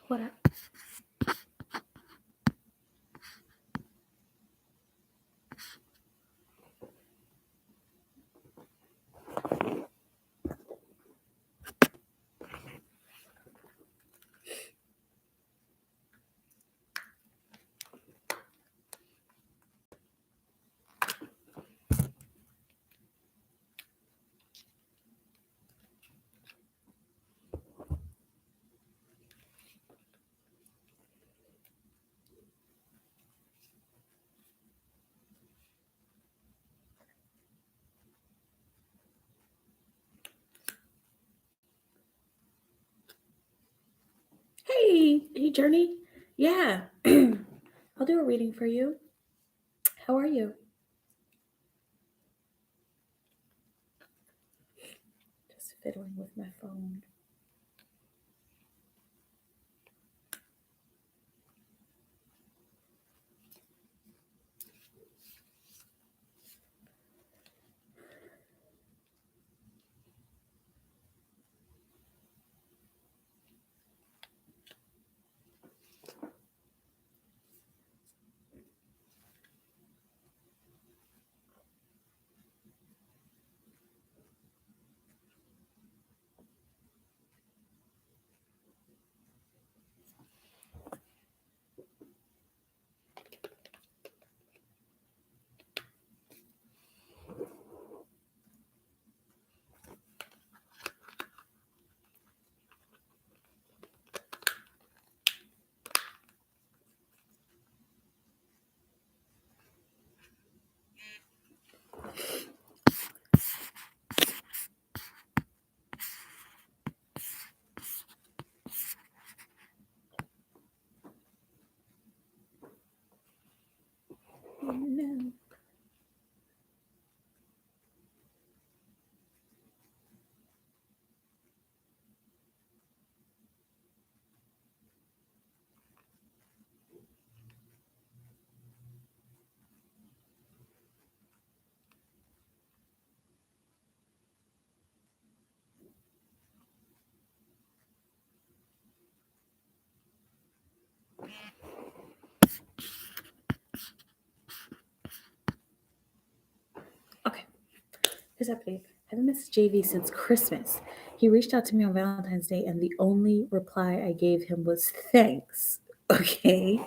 What up? Hey, Journey. Yeah, I'll do a reading for you. How are you? Just fiddling with my phone. No. Okay. Here's update. I haven't missed JV since Christmas. He reached out to me on Valentine's Day, and the only reply I gave him was thanks. Okay.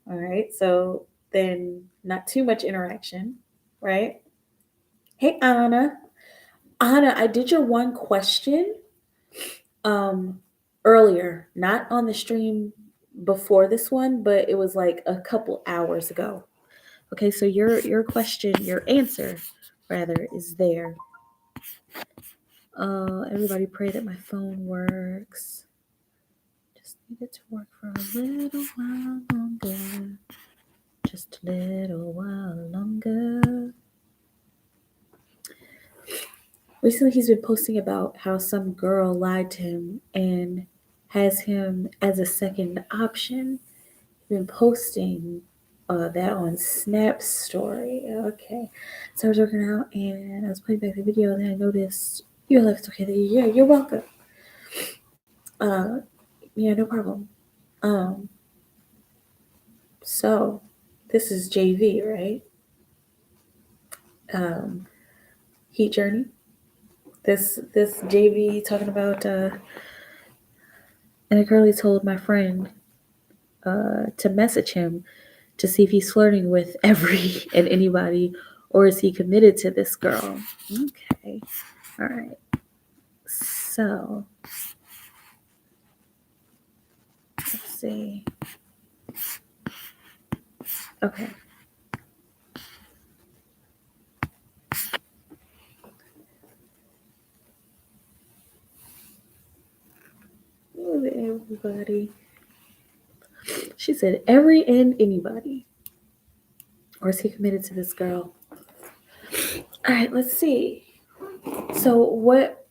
All right. So then, not too much interaction, right? Hey, Anna. Anna, I did your one question earlier, not on the stream before this one, but it was like a couple hours ago. Okay, so your question, your answer rather, is there. Everybody pray that my phone works. Just need it to work for a little while longer. Just a little while longer. Recently, he's been posting about how some girl lied to him and has him as a second option. He's been posting that on Snap Story. Okay. So I was working out and I was playing back the video and then I noticed your life is okay. Yeah, you're welcome. Yeah, no problem. So this is JV, right? Heat Journey. This JV talking about and I currently told my friend to message him to see if he's flirting with every and anybody or is he committed to this girl. Okay. All right. So let's see. Okay. Everybody. She said every and anybody. Or is he committed to this girl? All right, let's see. So what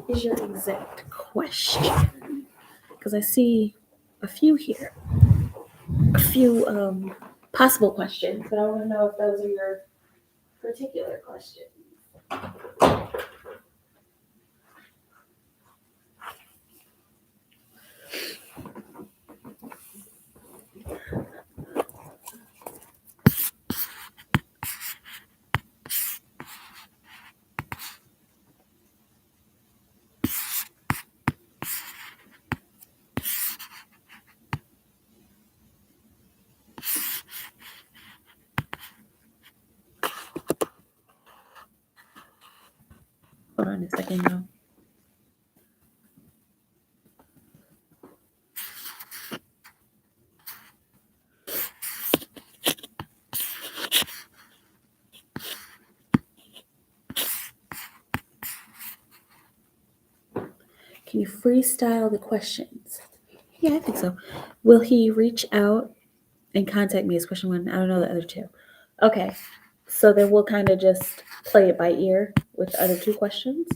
is your exact question? Because I see a few here. A few possible questions, but I want to know if those are your particular questions. Hold on a second, y'all. Can you freestyle the questions? Yeah, I think so. Will he reach out and contact me is question one. I don't know the other two. Okay. So then we'll kind of just play it by ear with the other two questions.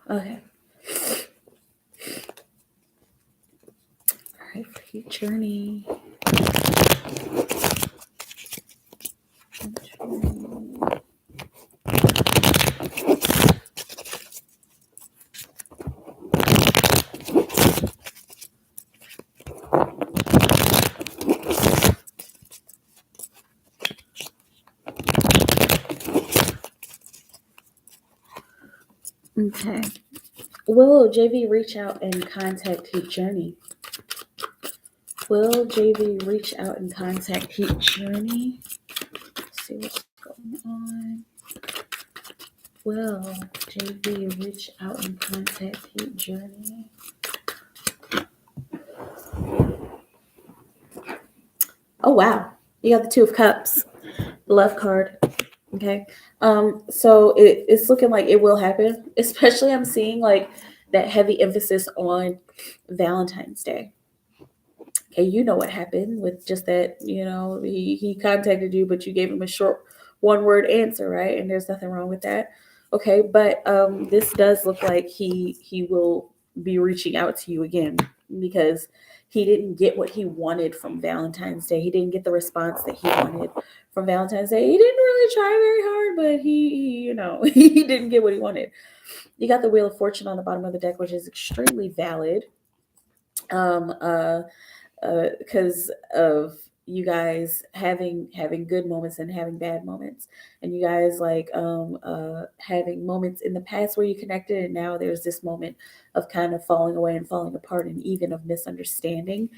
Okay. All right, for your journey. Okay. Will JV reach out and contact his journey? Will JV reach out and contact his journey? Let's see what's going on. Will JV reach out and contact his journey? Oh wow, you got the Two of Cups, the love card. Okay, so it's looking like it will happen. Especially, I'm seeing like that heavy emphasis on Valentine's Day. Okay, you know what happened with just that. You know, he contacted you, but you gave him a short one word answer, right? And there's nothing wrong with that. Okay, but this does look like he will be reaching out to you again because he didn't get what he wanted from Valentine's Day. He didn't get the response that he wanted from Valentine's Day. He didn't really try very hard, but he you know, he didn't get what he wanted. You got the Wheel of Fortune on the bottom of the deck, which is extremely valid. Because of you guys having good moments and having bad moments, and you guys like having moments in the past where you connected, and now there's this moment of kind of falling away and falling apart, and even of misunderstanding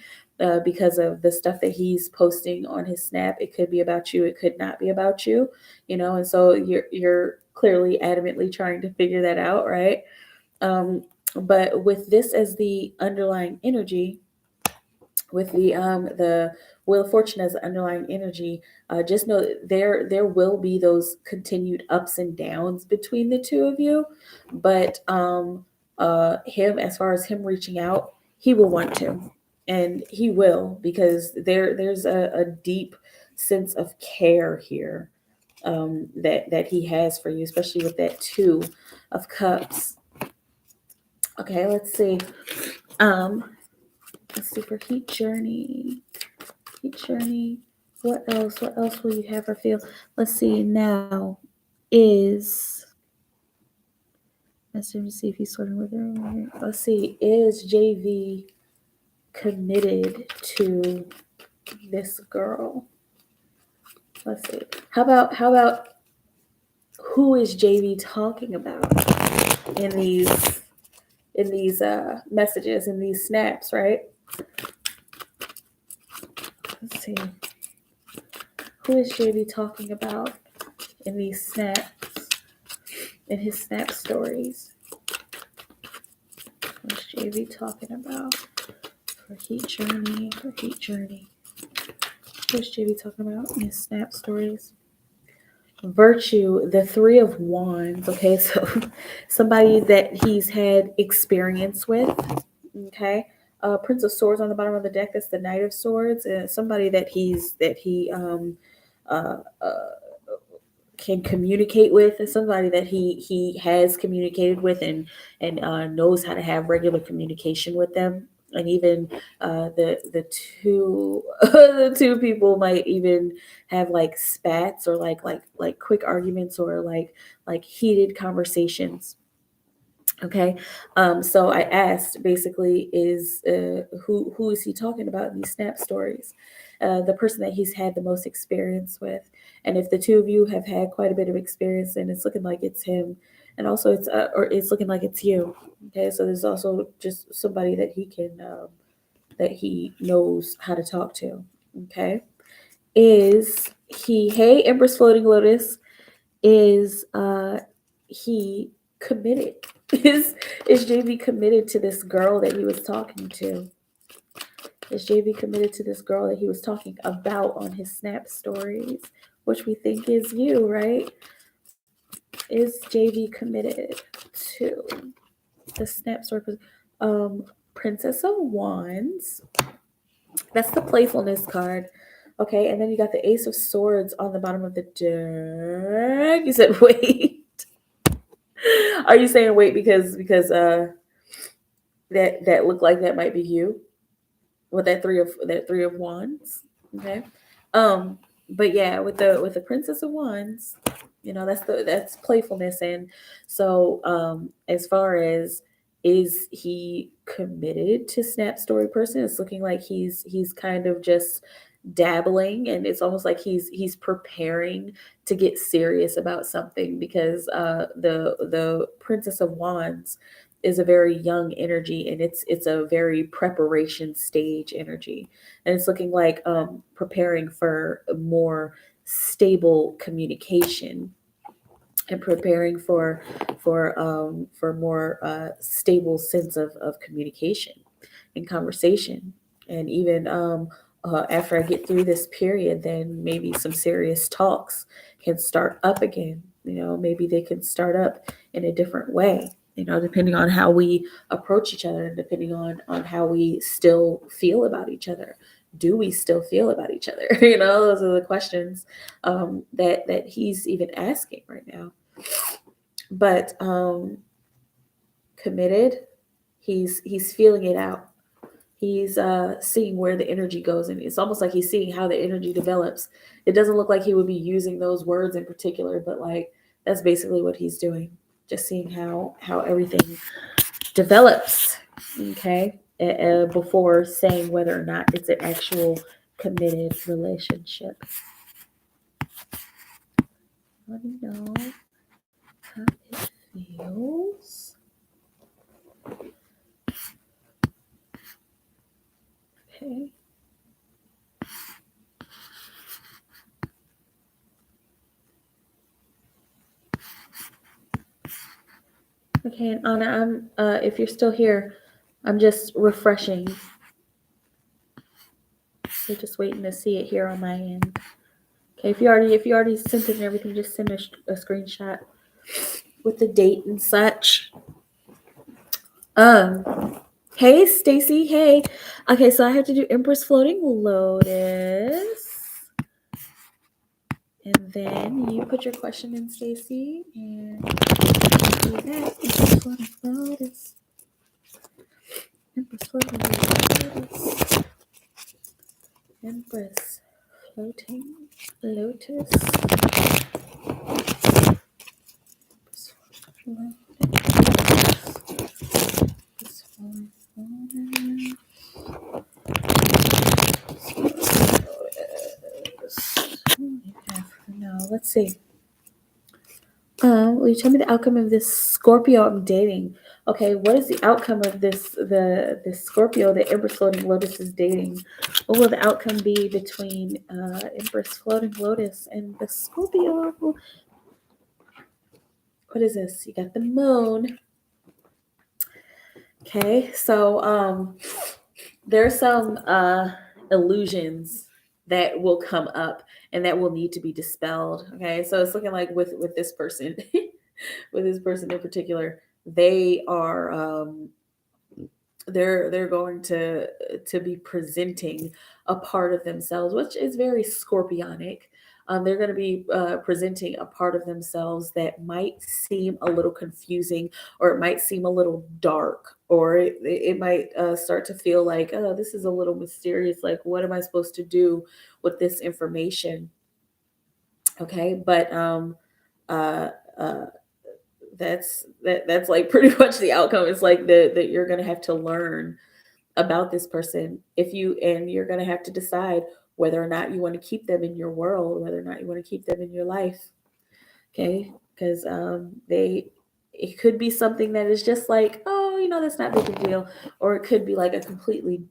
because of the stuff that he's posting on his snap. It could be about you, it could not be about you, you know, and so you're clearly adamantly trying to figure that out, right? But with this as the underlying energy, with the Wheel of Fortune as the underlying energy, just know that there will be those continued ups and downs between the two of you, but him, as far as him reaching out, he will want to, and he will, because there's a deep sense of care here, that he has for you, especially with that Two of Cups. Okay, let's see. Let's see for Heat Journey. Heat Journey. What else? What else will you have her feel? Let's see now. Let's see if he's sorting with her. Let's see. Is JV committed to this girl? Let's see. How about who is JV talking about in these messages, in these snaps, right? Let's see. Who is JV talking about in these snaps, in his snap stories? What's JV talking about for Heat Journey? What's JV talking about in his snap stories? Virtue, the Three of Wands. Okay, so somebody that he's had experience with. Okay. Prince of Swords on the bottom of the deck. That's the Knight of Swords. And somebody that he uh, uh, can communicate with, is somebody that he has communicated with, and knows how to have regular communication with them. And even the two the two people might even have like spats, or like quick arguments, or like heated conversations. Okay, so I asked basically, is who is he talking about in these snap stories? The person that he's had the most experience with, and if the two of you have had quite a bit of experience, then it's looking like it's him, and also it's looking like it's you. Okay, so there's also just somebody that he can that he knows how to talk to. Okay, is he, hey, Empress Floating Lotus, is he committed? Is JV committed to this girl that he was talking to? Is JV committed to this girl that he was talking about on his Snap stories, which we think is you, right? Is JV committed to the Snap story? Princess of Wands. That's the playfulness card. Okay, and then you got the Ace of Swords on the bottom of the deck. You said wait. Are you saying wait because that looked like that might be you with that three of wands? Okay. But yeah, with the Princess of Wands, that's playfulness. And so as far as, is he committed to Snap Story person, it's looking like he's kind of just dabbling, and it's almost like he's preparing to get serious about something, because the Princess of Wands is a very young energy, and it's a very preparation stage energy, and it's looking like preparing for more stable communication, and preparing for more stable sense of communication and conversation. And even after I get through this period, then maybe some serious talks can start up again. Maybe they can start up in a different way, depending on how we approach each other, and depending on how we still feel about each other. Do we still feel about each other? Those are the questions that he's even asking right now. But committed, he's feeling it out. He's seeing where the energy goes, and it's almost like he's seeing how the energy develops. It doesn't look like he would be using those words in particular, but like that's basically what he's doing, just seeing how everything develops. Okay, before saying whether or not it's an actual committed relationship. Let me know how it feels. Okay. Okay, and Anna, I'm if you're still here, I'm just refreshing. We're just waiting to see it here on my end. Okay, if you already sent it and everything, just send a screenshot with the date and such. Hey Stacy, hey. Okay, so I have to do Empress Floating Lotus. And then you put your question in, Stacy, and do that. Empress Floating Lotus. Empress Floating Lotus. Empress Floating Lotus. No, let's see. Will you tell me the outcome of this Scorpio I'm dating? Okay, what is the outcome of this Scorpio that Empress Floating Lotus is dating? What will the outcome be between Empress Floating Lotus and the Scorpio? What is this? You got the moon. Okay, so there's some illusions that will come up and that will need to be dispelled. Okay, so it's looking like with this person, with this person in particular, they are they're going to be presenting a part of themselves, which is very scorpionic. They're going to be presenting a part of themselves that might seem a little confusing, or it might seem a little dark, or it might start to feel like, oh, this is a little mysterious. Like, what am I supposed to do with this information? Okay, but uh, uh, that's like pretty much the outcome. It's like that you're going to have to learn about this person, and you're going to have to decide whether or not you want to keep them in your world, whether or not you want to keep them in your life. Okay, because it could be something that is just like, oh, that's not a big deal, or it could be like a completely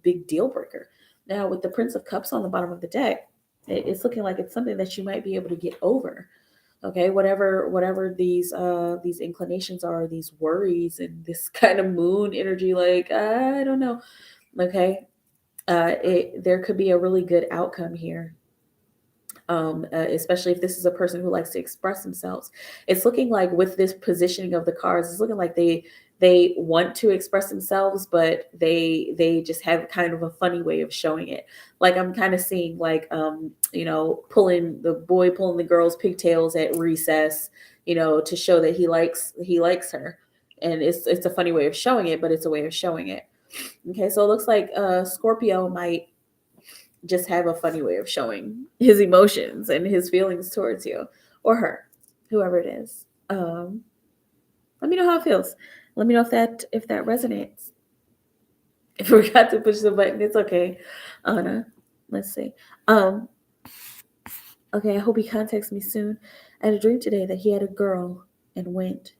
big deal breaker. Now with the Prince of Cups on the bottom of the deck, It's looking like it's something that you might be able to get over. Okay, whatever these inclinations are, these worries and this kind of moon energy, like I don't know. Okay, there could be a really good outcome here, especially if this is a person who likes to express themselves. It's looking like with this positioning of the cards, it's looking like they want to express themselves, but they just have kind of a funny way of showing it. Like I'm kind of seeing like pulling the girl's pigtails at recess, to show that he likes her, and it's a funny way of showing it, but it's a way of showing it. Okay, so it looks like Scorpio might just have a funny way of showing his emotions and his feelings towards you or her, whoever it is. Let me know how it feels. Let me know if that resonates. If we forgot to push the button, it's okay. Anna, let's see. Okay, I hope he contacts me soon. I had a dream today that he had a girl and went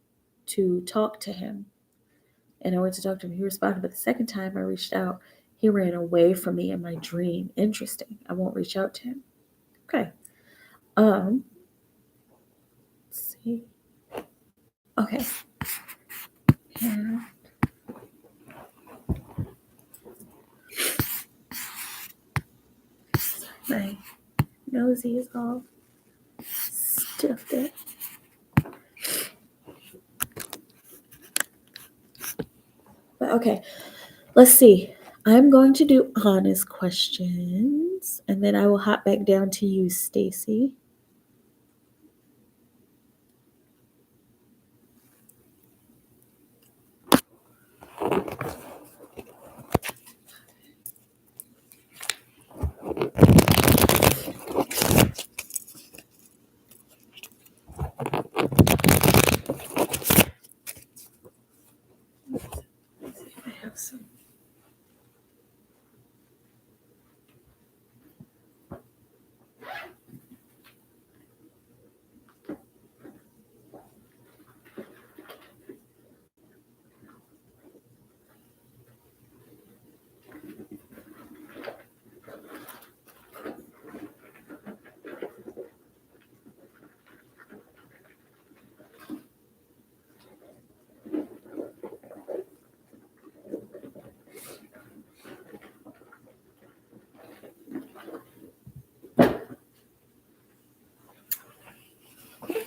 to talk to him. And I went to talk to him. He responded, but the second time I reached out, he ran away from me in my dream. Interesting. I won't reach out to him. Okay. Let's see. Okay. Yeah. My nosy is all stuffed up. But okay, let's see. I'm going to do honest questions, and then I will hop back down to you, Stacy. Let's see if I have some.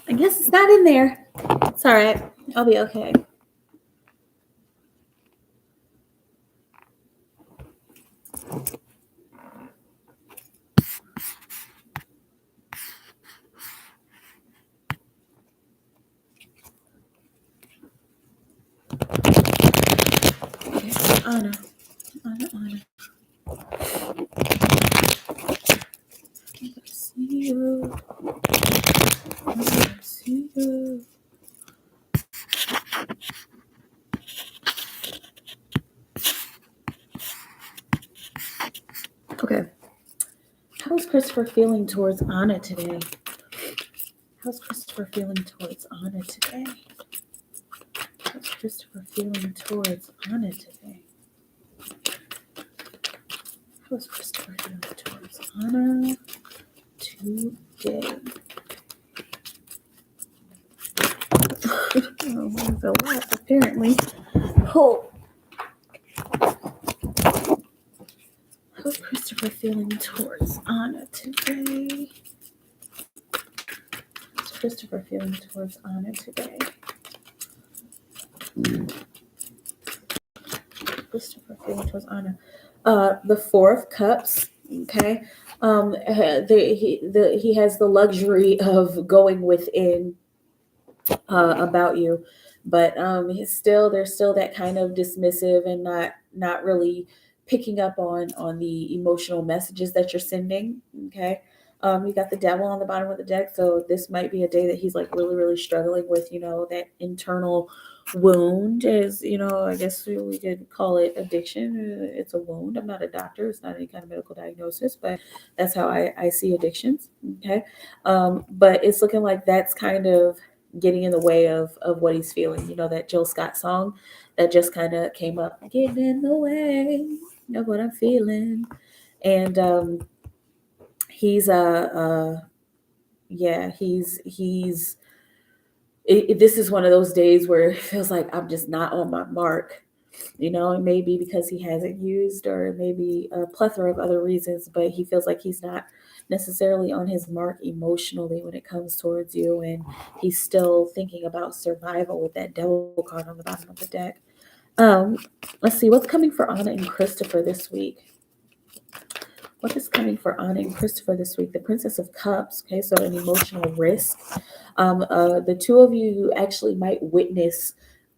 I guess it's not in there. It's all right. I'll be okay. Okay. Anna. See you. See you. Okay. How's Christopher feeling towards Anna today? How's Christopher feeling towards Anna today? How's Christopher feeling towards Anna today? How's Christopher feeling towards Anna today? Oh, there's a lot, apparently. Oh. How's Christopher feeling towards Anna today? How's Christopher feeling towards Anna today? Christopher feeling towards Anna. The Four of Cups. Okay. He has the luxury of going within about you, but there's still that kind of dismissive and not really picking up on the emotional messages that you're sending. Okay. You got the devil on the bottom of the deck, so this might be a day that he's like really, really struggling with, that internal wound. Is, I guess we could call it addiction. It's a wound. I'm not a doctor. It's not any kind of medical diagnosis, but that's how I see addictions. Okay. But it's looking like that's kind of getting in the way of what he's feeling. That Jill Scott song that just kind of came up, getting in the way of what I'm feeling. And he's yeah, this is one of those days where it feels like I'm just not on my mark. It may be because he hasn't used, or it may be a plethora of other reasons, but he feels like he's not necessarily on his mark emotionally when it comes towards you, and he's still thinking about survival with that devil card on the bottom of the deck. Um, let's see what's coming for Anna and Christopher this week. What is coming for Anna and Christopher this week? The Princess of Cups. Okay, so an emotional risk. The two of you actually might witness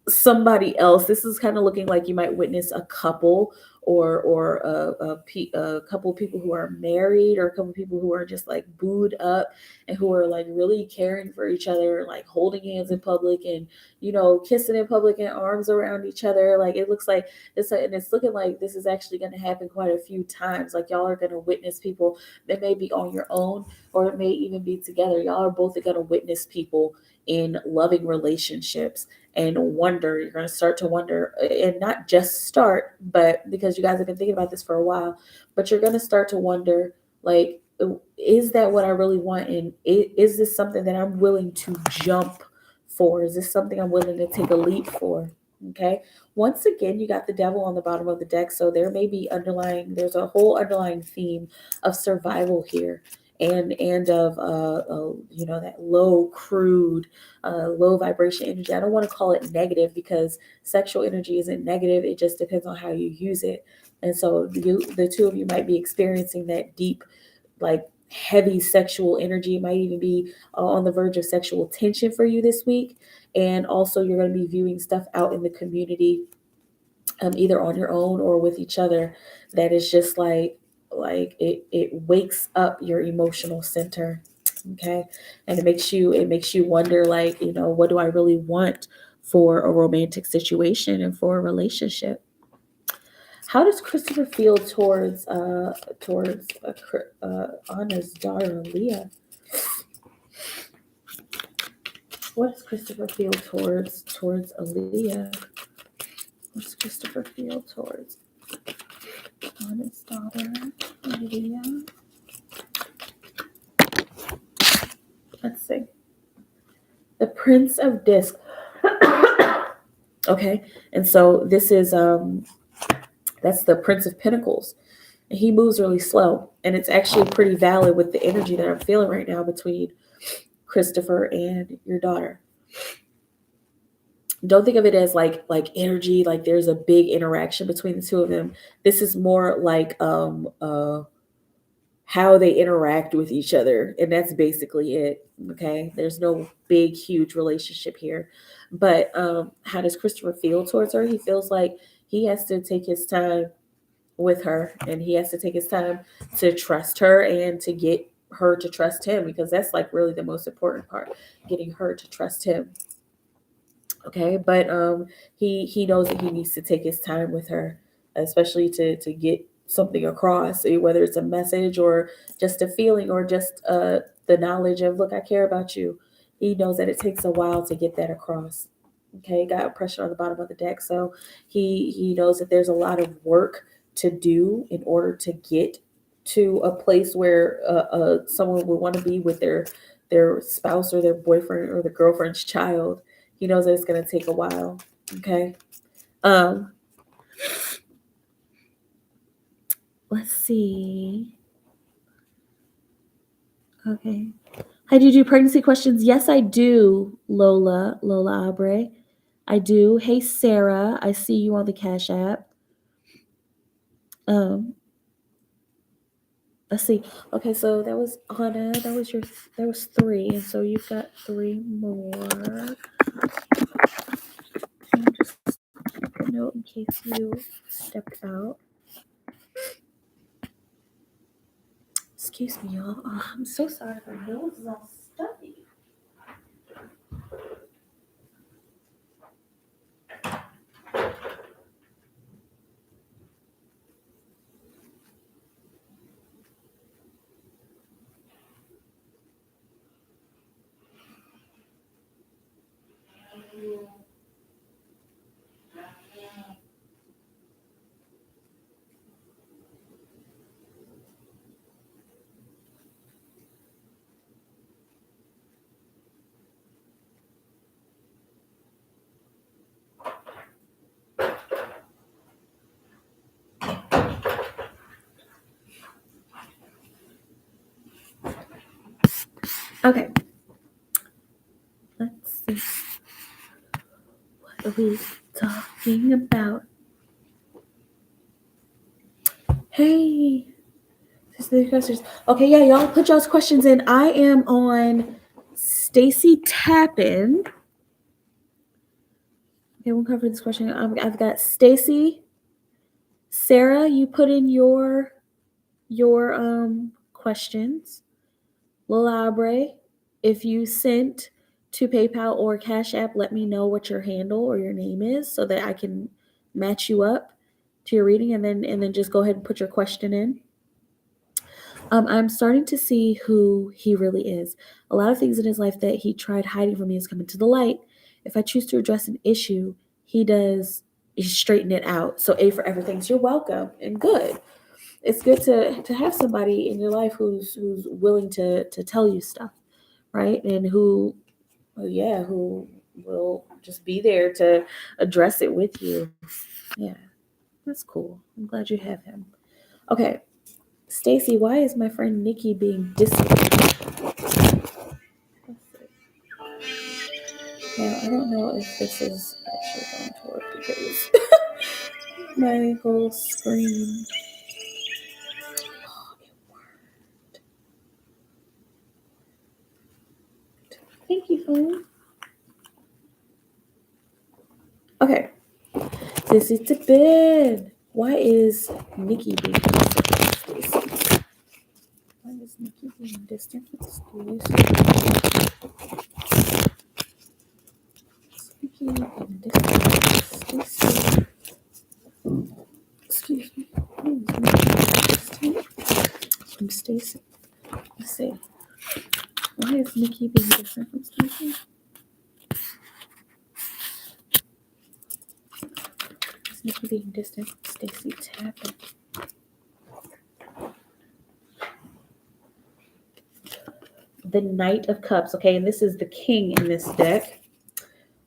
somebody else. This is kind of looking like you might witness a couple, or a couple of people who are married, or a couple of people who are just like booed up and who are like really caring for each other, like holding hands in public, and kissing in public and arms around each other. Like it looks like this, and it's looking like this is actually going to happen quite a few times. Like y'all are going to witness people that may be on your own, or it may even be together. Y'all are both going to witness people in loving relationships, and you're going to start to wonder, and not just start, but because you guys have been thinking about this for a while, but you're going to start to wonder, like, is that what I really want? And is this something that I'm willing to jump for? Is this something I'm willing to take a leap for? Okay. Once again, you got the devil on the bottom of the deck. So there's a whole underlying theme of survival here, and of that low, crude, low vibration energy. I don't want to call it negative, because sexual energy isn't negative. It just depends on how you use it. And so the two of you might be experiencing that deep, like heavy sexual energy. It might even be on the verge of sexual tension for you this week. And also you're going to be viewing stuff out in the community, either on your own or with each other, that is just like it wakes up your emotional center. Okay. And it makes you wonder, like, what do I really want for a romantic situation and for a relationship? How does Christopher feel towards Anna's daughter Leah? What does Christopher feel towards Aaliyah? What does Christopher feel towards Anna's daughter Aaliyah? Let's see. The Prince of Disc. Okay, and so this is that's the Prince of Pentacles. And he moves really slow, and it's actually pretty valid with the energy that I'm feeling right now between Christopher and your daughter. Don't think of it as like energy, like there's a big interaction between the two of them. This is more like how they interact with each other, and that's basically it. Okay, there's no big huge relationship here. But how does Christopher feel towards her? He feels like he has to take his time with her, and he has to take his time to trust her and to get her to trust him, because that's like really the most important part, getting her to trust him. Okay, but he knows that he needs to take his time with her, especially to get something across, whether it's a message or just a feeling, or just the knowledge of, look, I care about you. He knows that it takes a while to get that across. Okay, got pressure on the bottom of the deck, so he knows that there's a lot of work to do in order to get to a place where someone would want to be with their spouse or their boyfriend or the girlfriend's child. He knows that it's going to take a while. Okay. Let's see. Okay. Hi, do you do pregnancy questions? Yes, I do, Lola Abre. I do. Hey, Sarah, I see you on the Cash App. Let's see. Okay, so that was Anna. That was three, and so you've got three more. Just a note in case you stepped out. Excuse me, y'all. Oh, I'm so sorry. My nose is all stuffy. Okay. Let's see. What are we talking about? Hey. Okay, yeah, y'all put y'all's questions in. I am on Stacy Tappan. Okay, we'll cover this question. I've got Stacy. Sarah, you put in your questions. Lil Abre, if you sent to PayPal or Cash App, let me know what your handle or your name is so that I can match you up to your reading, and then just go ahead and put your question in. I'm starting to see who he really is. A lot of things in his life that he tried hiding from me is coming to the light. If I choose to address an issue, he straighten it out. So A for everything. You're welcome and good. It's good to have somebody in your life who's willing to tell you stuff, right? And who will just be there to address it with you. Yeah, that's cool. I'm glad you have him. Okay, Stacy, why is my friend Nikki being disciplined? Now, I don't know if this is actually going to work because my whole screen. Oh, it worked. Thank you, phone. Okay. This is the bed. Why is Nikki being distant from Stacy? Why is Nikki being distant from Stacy? Nikki being distant from Stacy. Excuse me. Why is Nikki being distant from Stacy? Let's see. Why is Nikki being distant from Stacy? Is Nikki being distant from Stacy Tappan? The Knight of Cups. Okay, and this is the king in this deck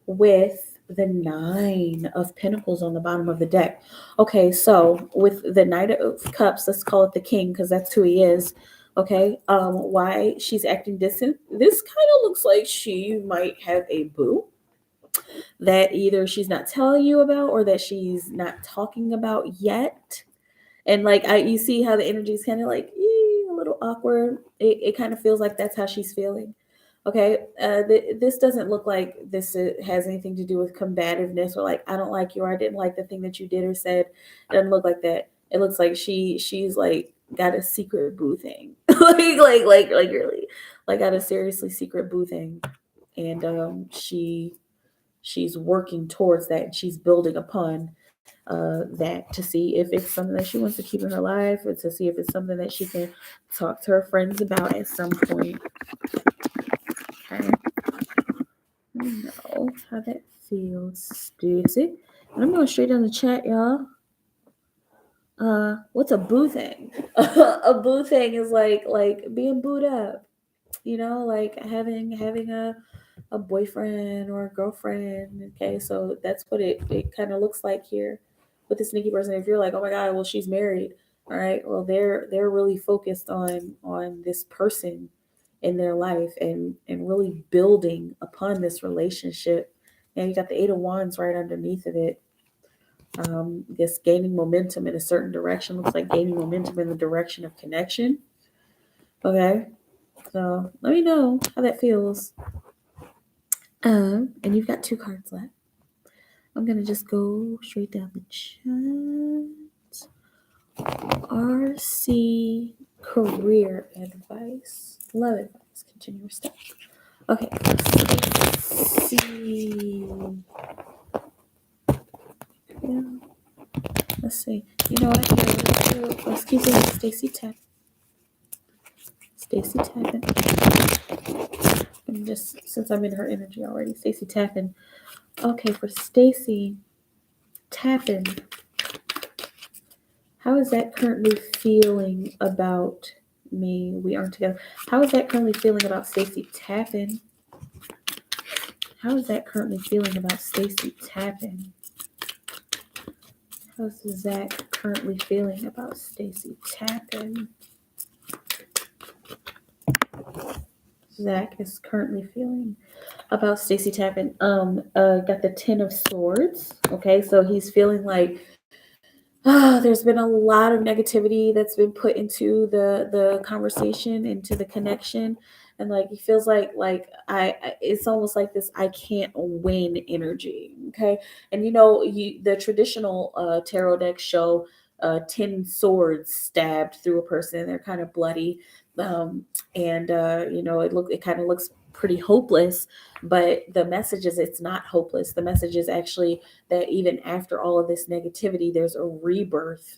with the 9 of Pentacles on the bottom of the deck. Okay, so with the Knight of Cups, let's call it the king because that's who he is. Okay, why she's acting distant? This kind of looks like she might have a boo that either she's not telling you about or that she's not talking about yet. And like you see how the energy is kind of like a little awkward. It kind of feels like that's how she's feeling. Okay, this doesn't look like this has anything to do with combativeness or like I don't like you or I didn't like the thing that you did or said. It doesn't look like that. It looks like she's like got a secret boo thing, like really, like got a seriously secret boo thing, and she's working towards that and she's building upon that to see if it's something that she wants to keep in her life or to see if it's something that she can talk to her friends about at some point. Okay. Let me know how that feels, Stacy. And I'm going straight down the chat, y'all. What's a boo thing? A boo thing is like being booed up. You know, like having a boyfriend or a girlfriend. Okay, so that's what it kind of looks like here with this Nikki person. If you're like, oh my god, well she's married, all right, well they're really focused on this person in their life and really building upon this relationship. And you got the 8 of Wands right underneath of it. This gaining momentum in a certain direction looks like gaining momentum in the direction of connection. Okay, so let me know how that feels. And you've got 2 cards left. I'm gonna just go straight down the chat. RC career advice, love advice, continuous stuff. Okay, let's see. Yeah, let's see. You know what? Let's keep doing Stacy Tappan. Stacy Tappan. And just since I'm in her energy already, Stacy Tappan. Okay, for Stacy Tappan, how is that currently feeling about me? We aren't together. How is that currently feeling about Stacy Tappan? How is that currently feeling about Stacy Tappan? How's Zach currently feeling about Stacy Tappan? Zach is currently feeling about Stacy Tappan. Got the Ten of Swords. Okay, so he's feeling like there's been a lot of negativity that's been put into the conversation, into the connection, and like he feels like it's almost like this I can't win energy. Okay, and the traditional tarot decks show 10 swords stabbed through a person. They're kind of bloody, um, and it kind of looks pretty hopeless, but the message is it's not hopeless. The message is actually that even after all of this negativity, there's a rebirth.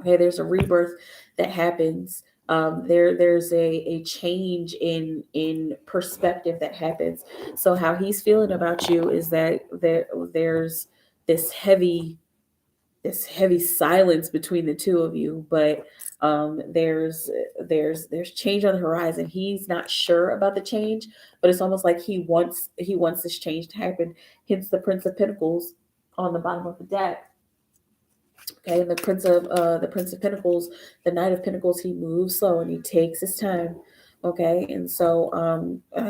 Okay, there's a rebirth that happens. There's a change in perspective that happens. So how he's feeling about you is that there's this heavy silence between the two of you, but there's change on the horizon. He's not sure about the change, but it's almost like he wants this change to happen. Hence the Prince of Pentacles on the bottom of the deck. Okay, and the Prince of Pentacles, the Knight of Pentacles, he moves slow and he takes his time. Okay, and so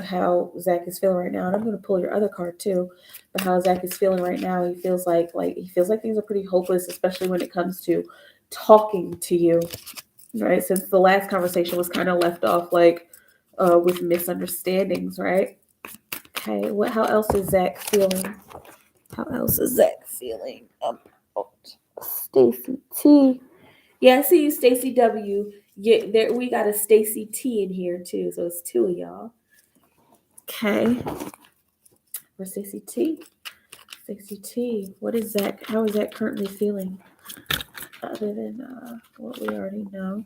how Zach is feeling right now, and I'm going to pull your other card too. But how Zach is feeling right now, he feels like things are pretty hopeless, especially when it comes to talking to you. Right, since the last conversation was kind of left off with misunderstandings, right? Okay, how else is Zach feeling? How else is Zach feeling? Stacy T. Yeah, I see you, Stacy W. Yeah, there we got a Stacy T in here too, so it's two of y'all. Okay. For Stacy T. Stacy T. What is Zach? How is Zach currently feeling? Other than what we already know.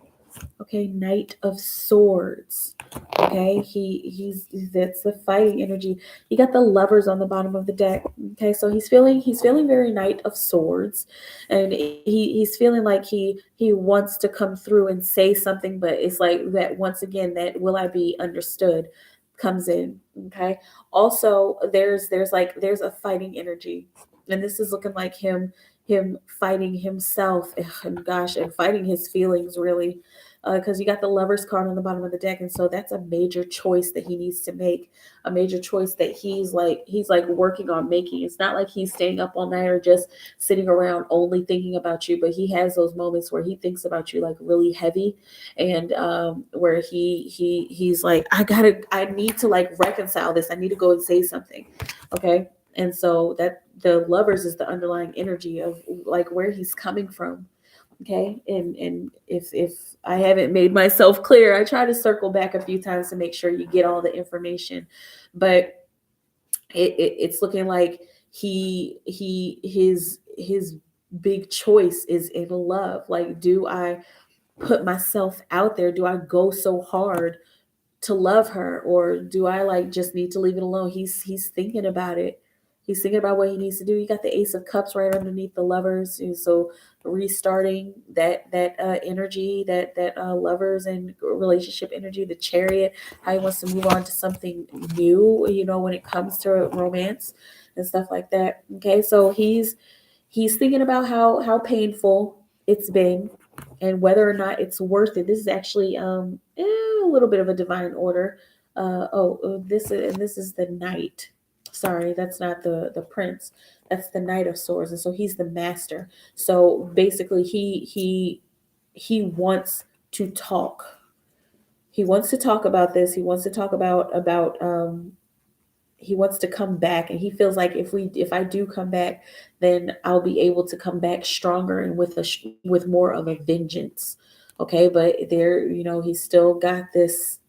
Okay, Knight of Swords. Okay, he's that's the fighting energy. You got the Lovers on the bottom of the deck. Okay, so he's feeling very Knight of Swords, and he's feeling like he wants to come through and say something, but it's like that once again, that will I be understood comes in. Okay, also there's a fighting energy, and this is looking like him fighting himself and fighting his feelings, really, because you got the Lovers card on the bottom of the deck, and so that's a major choice that he needs to make, a major choice that he's working on making. It's not like he's staying up all night or just sitting around only thinking about you, but he has those moments where he thinks about you like really heavy, and where he's like, I need to like reconcile this. I need to go and say something. Okay, and so that the Lovers is the underlying energy of like where he's coming from. Okay, and if I haven't made myself clear, I try to circle back a few times to make sure you get all the information, but it's looking like his big choice is in love. Like, do I put myself out there? Do I go so hard to love her, or do I like just need to leave it alone? He's thinking about it. He's thinking about what he needs to do. You got the Ace of Cups right underneath the Lovers, and so restarting that energy, that Lovers and relationship energy, the Chariot, how he wants to move on to something new, when it comes to romance and stuff like that. Okay, so he's thinking about how painful it's been and whether or not it's worth it. This is actually a little bit of a divine order. This is the Knight. Sorry, that's not the Prince. That's the Knight of Swords, and so he's the Master. So basically, he wants to talk. He wants to talk about this. He wants to talk about he wants to come back, and he feels like if I do come back, then I'll be able to come back stronger and with more of a vengeance. Okay, but there, he's still got this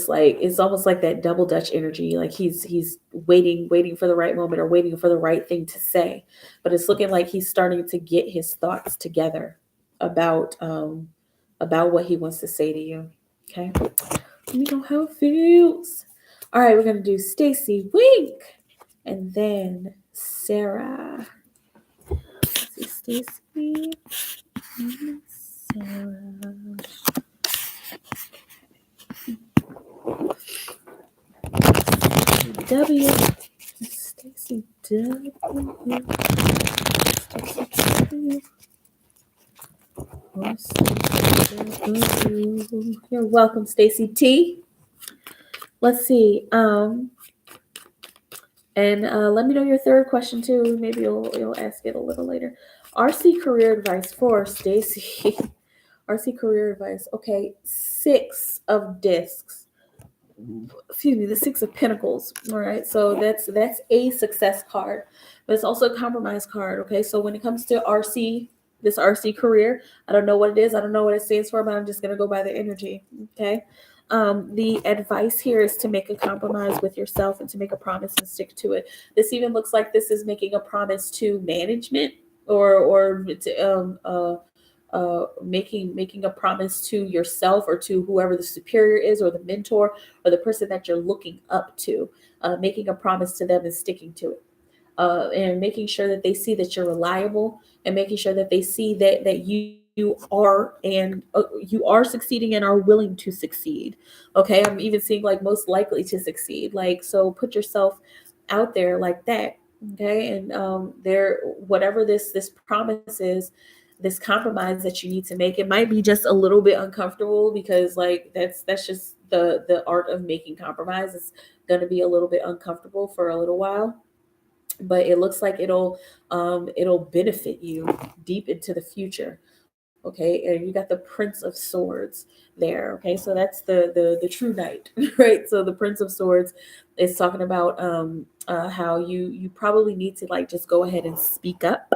like, it's almost like that double Dutch energy. Like he's waiting for the right moment, or waiting for the right thing to say. But it's looking like he's starting to get his thoughts together about what he wants to say to you. Okay. Let me know how it feels. All right, we're going to do Stacy Wink and then Sarah. Let's see, Stacy and Sarah. W. Stacy W. Stacy W. You're welcome, Stacy T. Let's see. And let me know your third question too. Maybe you'll ask it a little later. RC career advice for Stacy. RC career advice. Okay, 6 of discs. Excuse me, the 6 of pentacles. All right, so that's a success card, but it's also a compromise card. Okay, so when it comes to RC, this RC career, I don't know what it is, I don't know what it stands for, but I'm just gonna go by the energy. Okay, the advice here is to make a compromise with yourself and to make a promise and stick to it. This even looks like this is making a promise to management or to, making a promise to yourself or to whoever the superior is or the mentor or the person that you're looking up to, making a promise to them and sticking to it, and making sure that they see that you're reliable, and making sure that they see that you are, and you are succeeding and are willing to succeed. Okay, I'm even seeing like most likely to succeed. Like, so put yourself out there like that. Okay, and there, whatever this promise is, this compromise that you need to make, it might be just a little bit uncomfortable, because like that's just the art of making compromise. It's going to be a little bit uncomfortable for a little while, but it looks like it'll benefit you deep into the future. Okay, and you got the Prince of Swords there. Okay, so that's the true knight, right? So the Prince of Swords is talking about how you probably need to like just go ahead and speak up,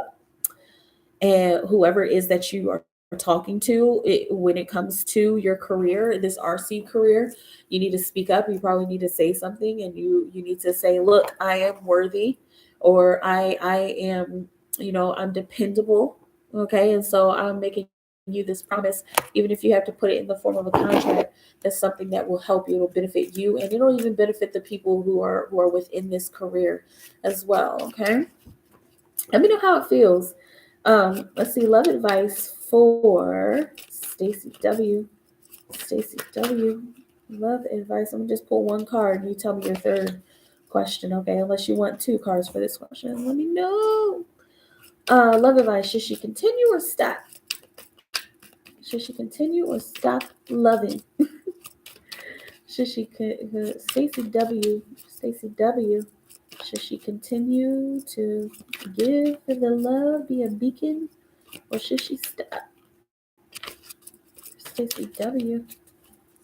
and whoever it is that you are talking to, when it comes to your career, this RC career, you need to speak up. You probably need to say something, and you need to say, look, I am worthy, or I am, I'm dependable. Okay, and so I'm making you this promise, even if you have to put it in the form of a contract. That's something that will help you. It'll benefit you, and it'll even benefit the people who are within this career as well. Okay, let me know how it feels. Let's see, love advice for Stacy W. Stacy W. Love advice. I'm gonna just pull one card and you tell me your third question, okay? Unless you want 2 cards for this question. Let me know. Love advice. Should she continue or stop? Should she continue or stop loving? Should she Stacy W. Stacy W. Should she continue to give the love, be a beacon, or should she stop? Stacy W.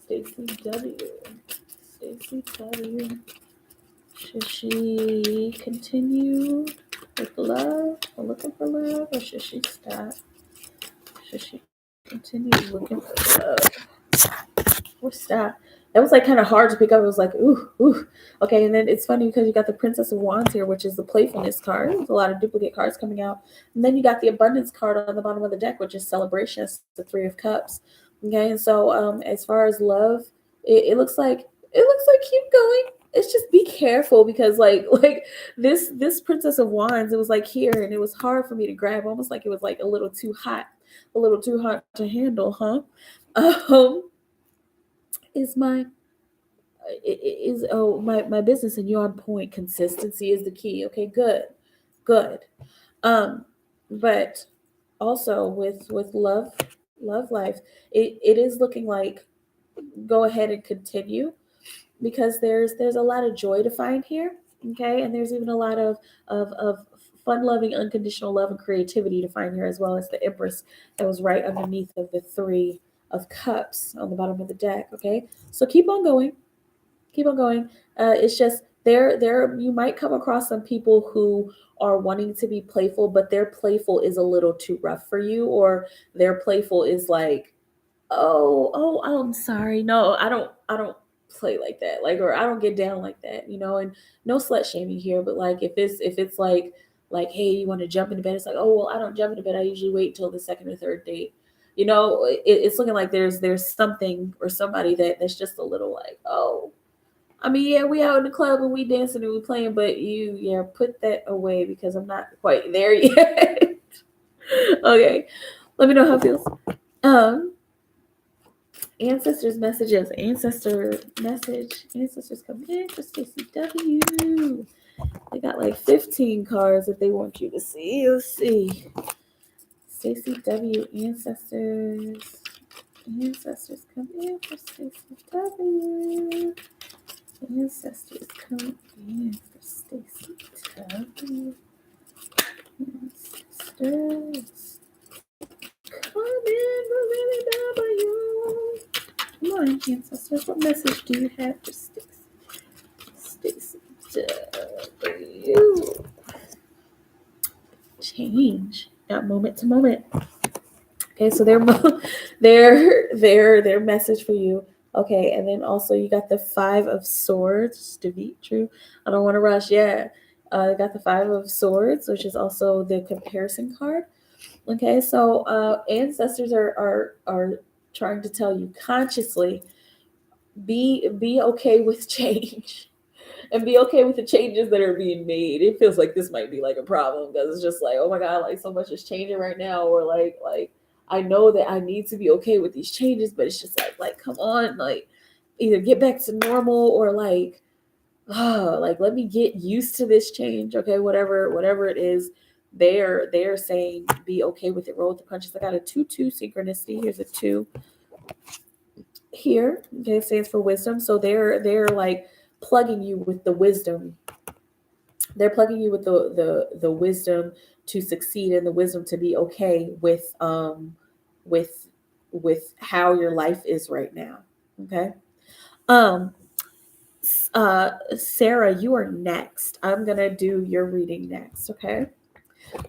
Stacy W. Stacy W. Should she continue with love or looking for love, or should she stop? Should she continue looking for love or stop? That was like kind of hard to pick up. It was like, ooh. Okay, and then it's funny because you got the Princess of Wands here, which is the playfulness card. There's a lot of duplicate cards coming out. And then you got the abundance card on the bottom of the deck, which is celebration. It's the 3 of Cups. Okay, and so as far as love, it looks like keep going. It's just be careful, because like this Princess of Wands, it was like here, and it was hard for me to grab, almost like it was like a little too hot to handle, huh? Is my my business, and you're on point. Consistency is the key. Okay, good. But also with love life, it is looking like go ahead and continue, because there's a lot of joy to find here. Okay, and there's even a lot of fun loving unconditional love and creativity to find here, as well as the Empress that was right underneath of the 3 of Cups on the bottom of the deck. Okay, so keep on going. It's just there you might come across some people who are wanting to be playful, but their playful is a little too rough for you, or their playful is like, oh, I'm sorry, no, I don't play like that, like, or I don't get down like that, and no slut shaming here, but like if it's like, hey, you want to jump into bed, it's like, oh, well, I don't jump into bed, I usually wait till the second or third date. It's looking like there's something or somebody that's just a little like, oh, I mean, yeah, we out in the club and we dancing and we playing, but put that away, because I'm not quite there yet. Okay, let me know how it feels. Ancestors messages, ancestors coming in for Stacey W. They got like 15 cards that they want you to see. Let's see. Stacy W. Ancestors. Ancestors come in for Stacy W. Ancestors come in for Stacy W. Ancestors come in for Lily W. Come on, ancestors. What message do you have for Stacy? Stacy W. Change. Not moment to moment. Okay, so their message for you. Okay, and then also you got the 5 of Swords. To be true, I don't want to rush. Yeah, you got the 5 of Swords, which is also the comparison card. Okay, so ancestors are trying to tell you consciously be okay with change. And be okay with the changes that are being made. It feels like this might be like a problem because it's just like, oh my God, like so much is changing right now. Or like I know that I need to be okay with these changes, but it's just like come on, like either get back to normal or like let me get used to this change. Okay, whatever it is, they're saying be okay with it. Roll with the punches. I got a 2-2 synchronicity. Here's a 2 here. Okay, it stands for wisdom. So they're like plugging you with the wisdom. They're plugging you with the wisdom to succeed and the wisdom to be okay with how your life is right now. Okay. Sarah, you are next. I'm gonna do your reading next. Okay.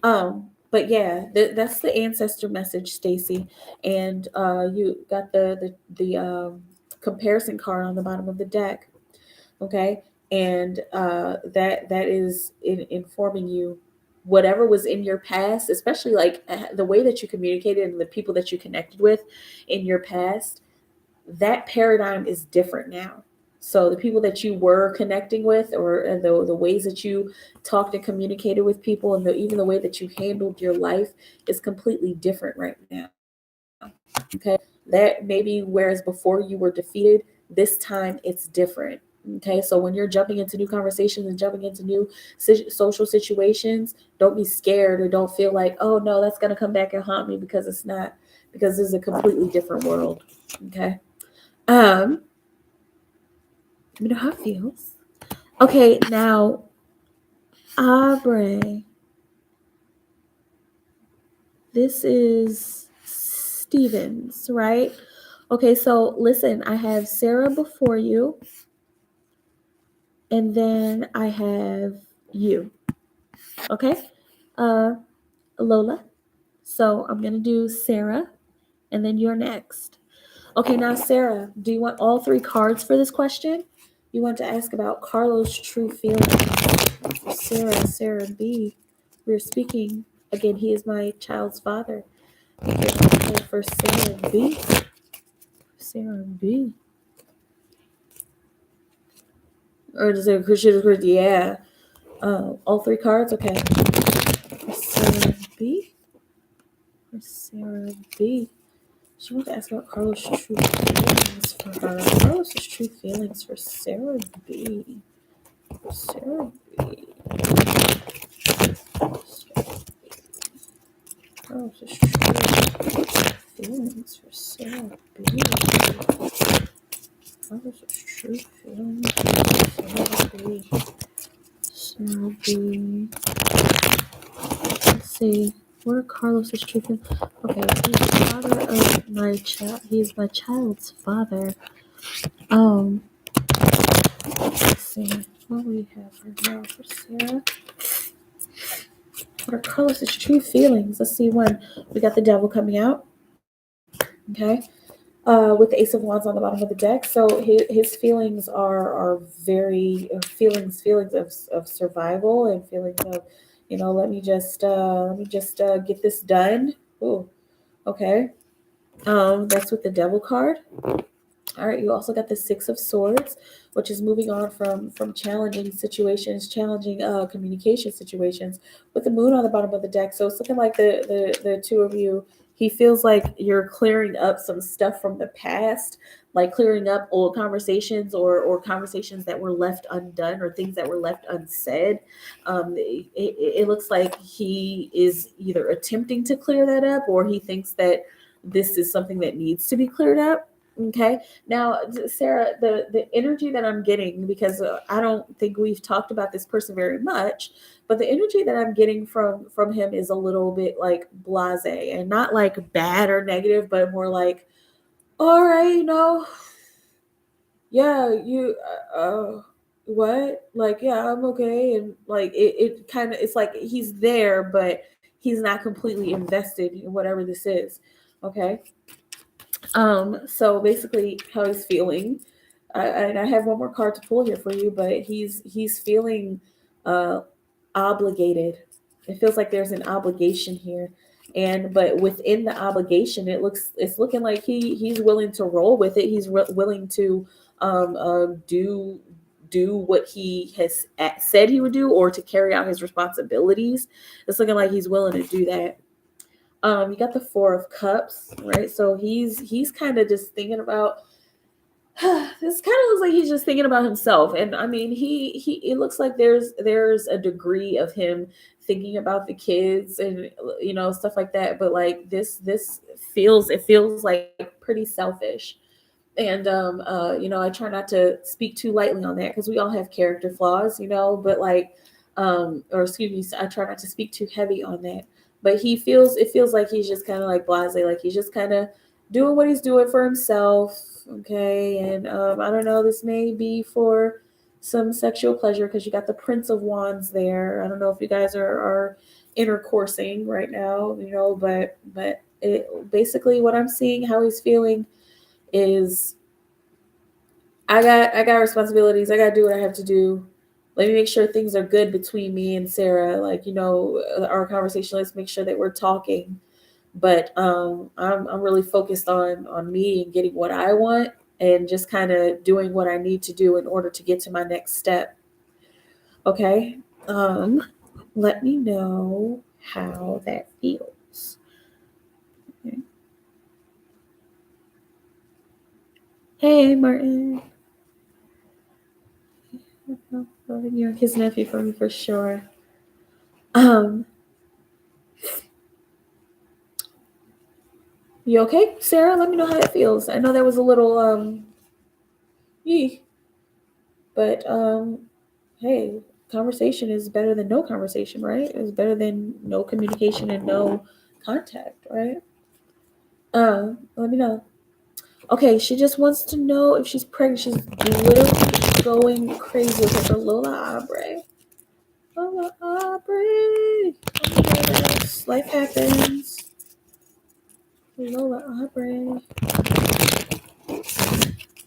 But yeah, that's the ancestor message, Stacy, and you got the comparison card on the bottom of the deck. Okay, and that is informing you whatever was in your past, especially like the way that you communicated and the people that you connected with in your past. That paradigm is different now. So the people that you were connecting with, or the ways that you talked and communicated with people, and even the way that you handled your life is completely different right now. Okay, that maybe whereas before you were defeated, this time it's different. Okay, so when you're jumping into new conversations and jumping into new social situations, don't be scared or don't feel like, oh no, that's gonna come back and haunt me, because it's not, because this is a completely different world. Okay. You know how it feels. Okay, now Aubrey. This is Stevens, right? Okay, so listen, I have Sarah before you, and then I have you. Okay? Lola. So I'm gonna do Sarah, and then you're next. Okay, now Sarah, do you want all 3 cards for this question? You want to ask about Carlos' true feelings. Sarah B. We're speaking again. He is my child's father. For Sarah B. Or does it? Yeah. All 3 cards. Okay. For Sarah B. She wants to ask about Carlos' true feelings for her. Carlos' true feelings for Sarah B. Sarah B. Carlos' true feelings for Sarah B. Carlos' true feelings for Sarah B. Sarah B. Let's see. What are Carlos's true feelings? Okay, he's the father of my child. He's my child's father. Let's see. What do we have right now for Sarah? What are Carlos's true feelings? Let's see. One, we got the devil coming out. Okay. With the Ace of Wands on the bottom of the deck. So his feelings are very feelings of survival and feelings of, let me just get this done. Ooh, okay. That's with the Devil card. All right, you also got the 6 of Swords, which is moving on from challenging situations, challenging communication situations, with the Moon on the bottom of the deck. So it's looking like the 2 of you, he feels like you're clearing up some stuff from the past, like clearing up old conversations or conversations that were left undone or things that were left unsaid. It looks like he is either attempting to clear that up or he thinks that this is something that needs to be cleared up. Okay. Now, Sarah, the energy that I'm getting, because I don't think we've talked about this person very much, but the energy that I'm getting from him is a little bit like blasé, and not like bad or negative, but more like, all right, yeah, you, what? Like, yeah, I'm okay. And like, it kind of, it's like he's there, but he's not completely invested in whatever this is. Okay. So basically how he's feeling, and I have one more card to pull here for you, but he's feeling, uh, obligated. It feels like there's an obligation here. And but within the obligation, it's looking like he's willing to roll with it. He's willing to do what he has said he would do, or to carry out his responsibilities. It's looking like he's willing to do that. You got the Four of Cups, right? So he's kind of just thinking about this kind of looks like he's just thinking about himself. And I mean, he it looks like there's a degree of him thinking about the kids and stuff like that. But like this feels like pretty selfish. And I try not to speak too lightly on that because we all have character flaws, but like or excuse me, I try not to speak too heavy on that. But it feels like he's just kind of like blasé, like he's just kind of doing what he's doing for himself. Okay. And I don't know, this may be for some sexual pleasure because you got the Prince of Wands there. I don't know if you guys are intercoursing right now, but it basically, what I'm seeing, how he's feeling is, I got responsibilities. I got to do what I have to do. Let me make sure things are good between me and Sarah. Like, our conversation, let's make sure that we're talking. But I'm really focused on me and getting what I want, and just kind of doing what I need to do in order to get to my next step. Okay. Let me know how that feels. Okay. Hey, Martin. You're his nephew for me for sure. You okay, Sarah? Let me know how that feels. I know that was a little yee, but hey, conversation is better than no conversation, right? It's better than no communication and no contact, right? Let me know. Okay, she just wants to know if she's pregnant. She's literally going crazy with her Lola Abre. Lola Abre. Life happens. Lola Abre.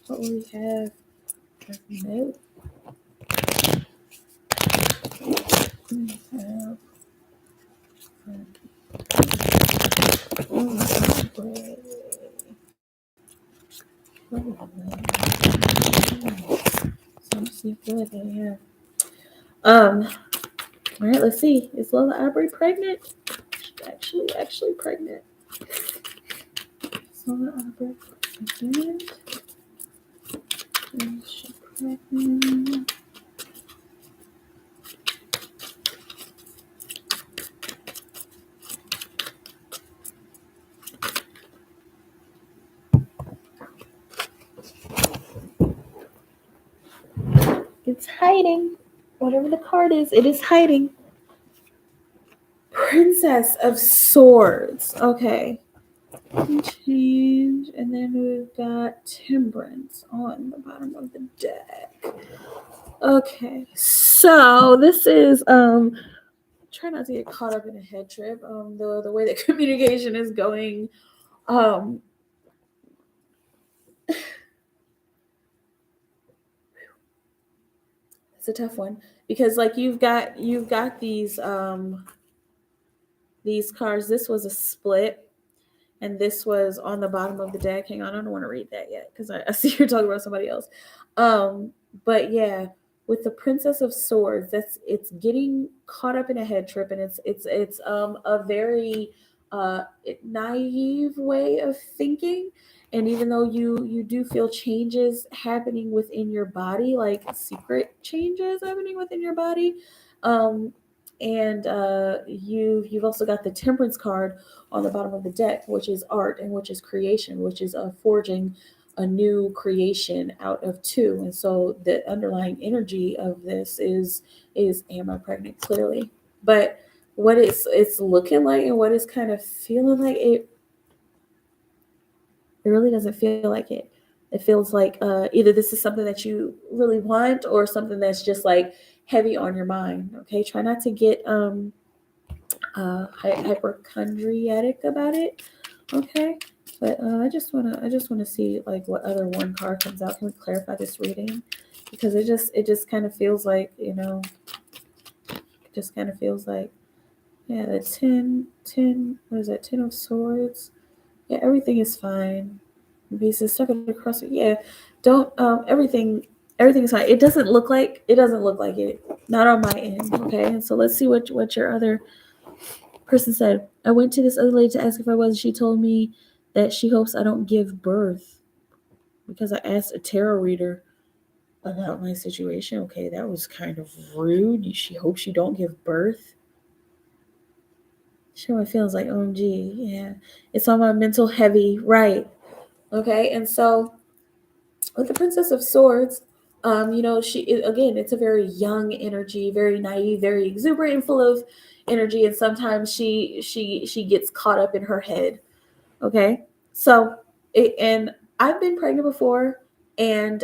What will we have? No. All right, let's see. Is Lola Aubrey pregnant? She's actually pregnant. Is Lola Aubrey pregnant? Is she pregnant? It's hiding. Whatever the card is, it is hiding. Princess of Swords. Okay. Change. And then we've got Temperance on the bottom of the deck. Okay. So this is try not to get caught up in a head trip. The way that communication is going. It's a tough one because like you've got these cards. This was a split, and this was on the bottom of the deck. Hang on, I don't want to read that yet because I see you're talking about somebody else. But yeah, with the Princess of Swords, it's getting caught up in a head trip, and it's a very naive way of thinking. And even though you do feel changes happening within your body, like secret changes happening within your body, um, and you've also got the Temperance card on the bottom of the deck, which is art and which is creation, which is forging a new creation out of two. And so the underlying energy of this is am I pregnant? Clearly, but what it's looking like and what it's kind of feeling like, it really doesn't feel like it. It feels like either this is something that you really want or something that's just like heavy on your mind. Okay, try not to get hypochondriac about it. Okay, but I just wanna see like what other one card comes out. Can we clarify this reading? Because it just kind of feels like, it just kind of feels like, yeah, the 10, what is that, 10 of swords. Yeah, everything is fine. Pieces stuck across it. Yeah, don't everything is fine. It doesn't look like it. Not on my end. Okay, and so let's see what your other person said. I went to this other lady to ask if I was. She told me that she hopes I don't give birth because I asked a tarot reader about my situation. Okay, that was kind of rude. She hopes you don't give birth. Sure, my feelings like OMG. Yeah, it's on my mental heavy. Right. Okay, and so with the Princess of Swords, again, it's a very young energy, very naive, very exuberant, and full of energy. And sometimes she gets caught up in her head. Okay, so and I've been pregnant before, and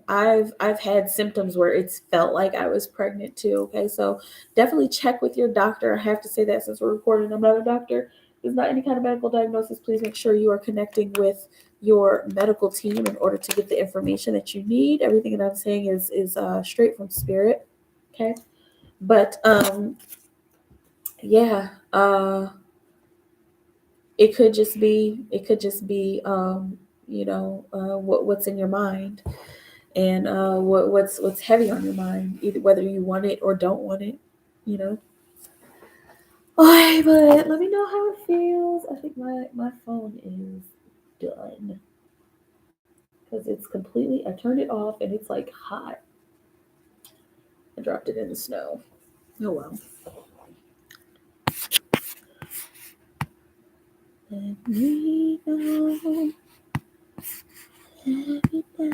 I've had symptoms where it's felt like I was pregnant too. Okay, so definitely check with your doctor. I have to say that since we're recording, I'm not a doctor. It's not any kind of medical diagnosis. Please make sure you are connecting with your medical team in order to get the information that you need. Everything that I'm saying is straight from spirit. Okay, but yeah. It could just be what's in your mind, and what's heavy on your mind, either whether you want it or don't want it, you know. Okay, but let me know how it feels. I think my phone is done because it's completely, I turned it off and it's like hot. I dropped it in the snow. Oh well. Let me know. Let me know.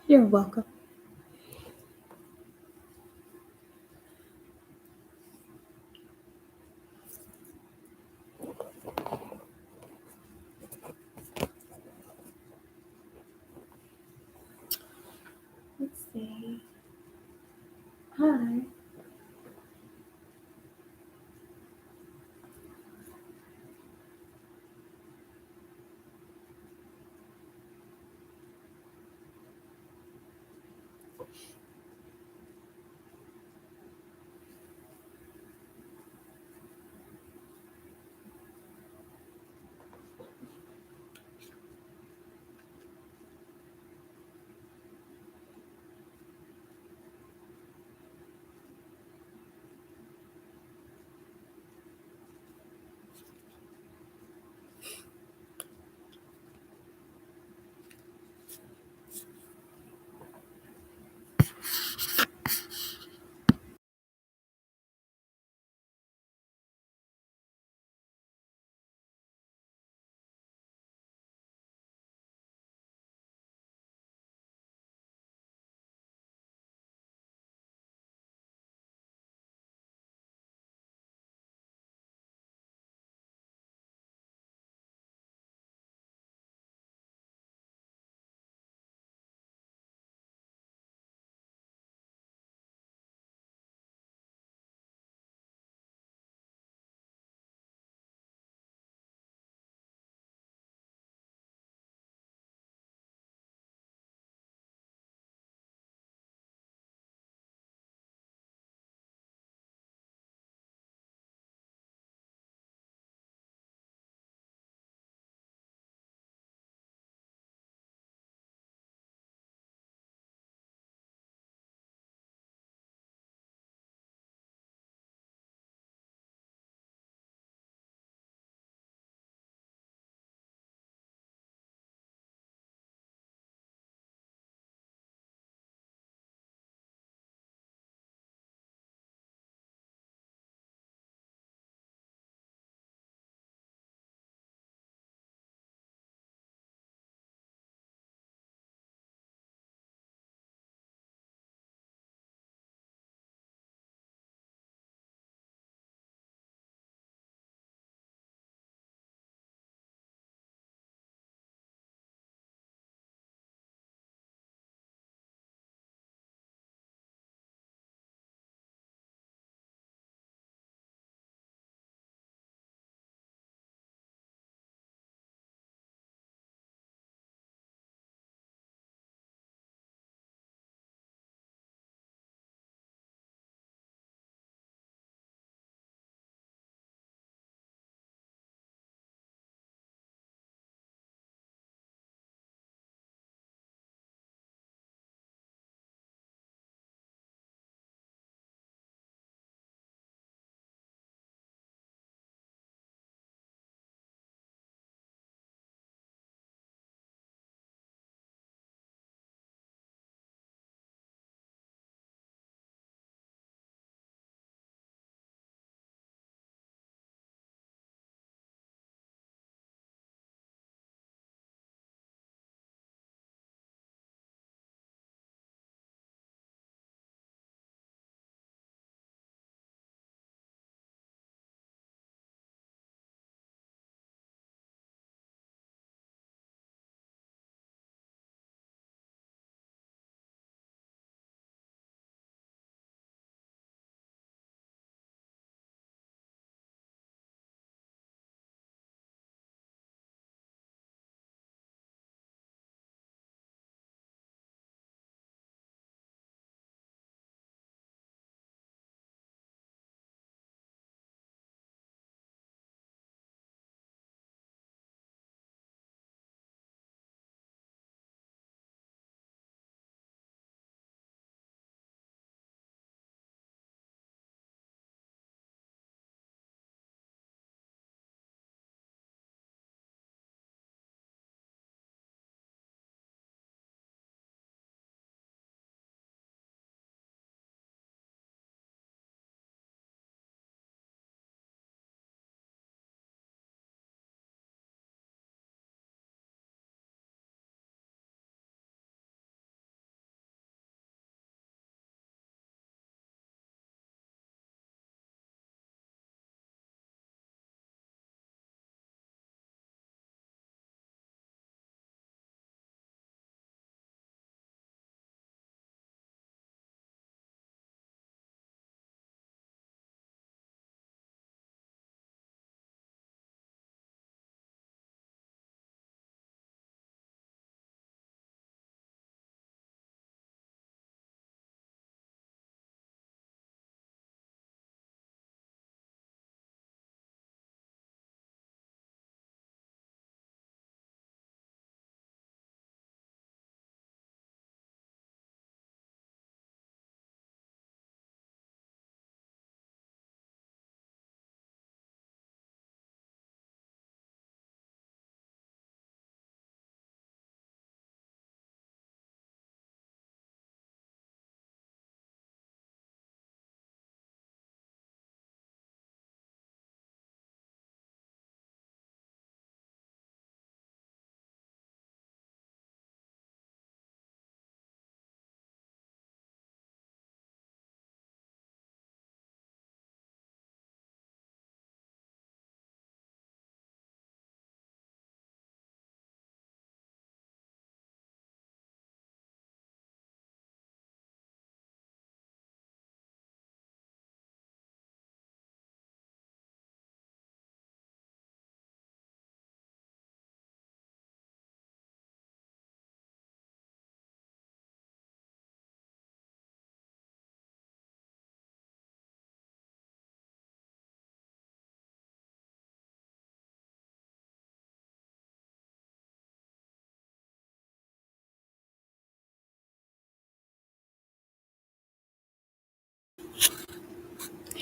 You're welcome. Let's see. Hi.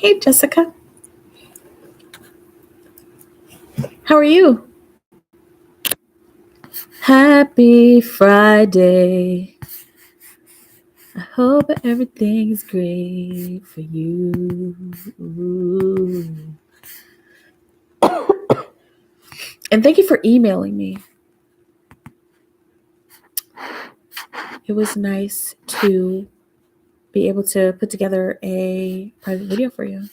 Hey, Jessica. How are you? Happy Friday. I hope everything's great for you. And thank you for emailing me. It was nice to be able to put together a private video for you.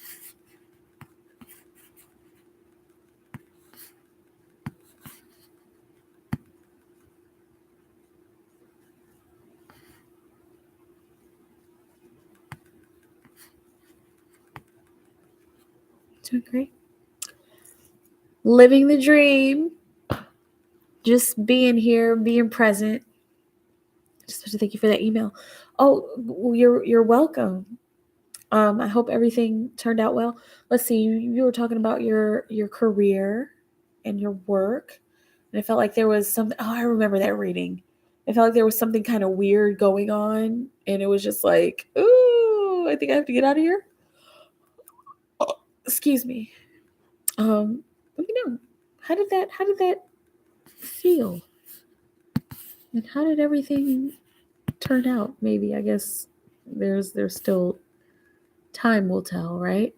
Doing great. Living the dream. Just being here, being present. Just want to thank you for that email. Oh, you're welcome. I hope everything turned out well. Let's see. You were talking about your career and your work, and I felt like there was some. Oh, I remember that reading. I felt like there was something kind of weird going on, and it was just like, ooh, I think I have to get out of here. Oh, excuse me. Let me know. How did that feel? And how did everything turn out? Maybe, I guess there's still time will tell, right?